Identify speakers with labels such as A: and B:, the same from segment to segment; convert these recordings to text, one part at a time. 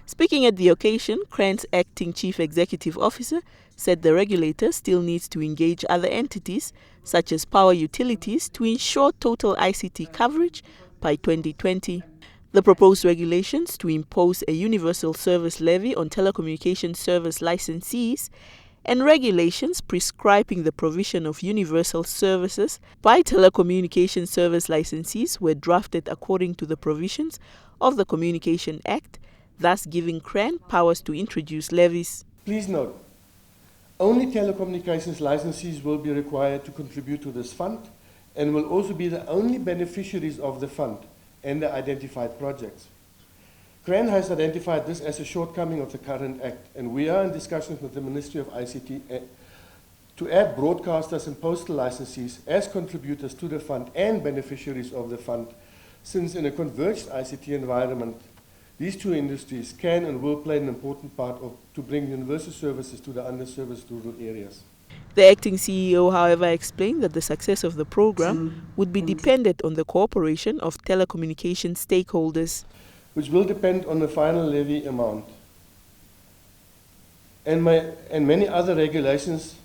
A: Speaking at the occasion, CRAN's acting chief executive officer said the regulator still needs to engage other entities, such as power utilities, to ensure total ICT coverage by 2020. The proposed regulations to impose a universal service levy on telecommunication service licensees and regulations prescribing the provision of universal services by telecommunication service licensees were drafted according to the provisions of the Communication Act, thus giving CRAN powers to introduce levies.
B: Please note, only telecommunications licensees will be required to contribute to this fund and will also be the only beneficiaries of the fund and the identified projects. CRAN has identified this as a shortcoming of the current Act, and we are in discussions with the Ministry of ICT to add broadcasters and postal licensees as contributors to the fund and beneficiaries of the fund, since in a converged ICT environment, these two industries can and will play an important part to bring universal services to the underserviced rural areas.
A: The acting CEO, however, explained that the success of the program would be dependent on the cooperation of telecommunication stakeholders,
B: which will depend on the final levy amount and many other regulations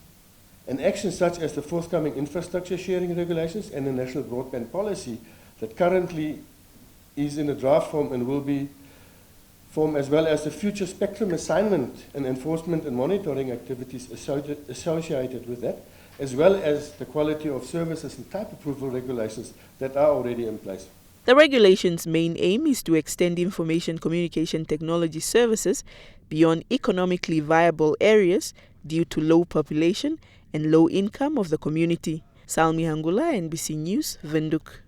B: and actions such as the forthcoming infrastructure sharing regulations and the national broadband policy that currently is in a draft form and will be formed, as well as the future spectrum assignment and enforcement and monitoring activities associated with that, as well as the quality of services and type approval regulations that are already in place.
A: The regulation's main aim is to extend information communication technology services beyond economically viable areas due to low population and low income of the community. Salmi Hangula, NBC News, Windhoek.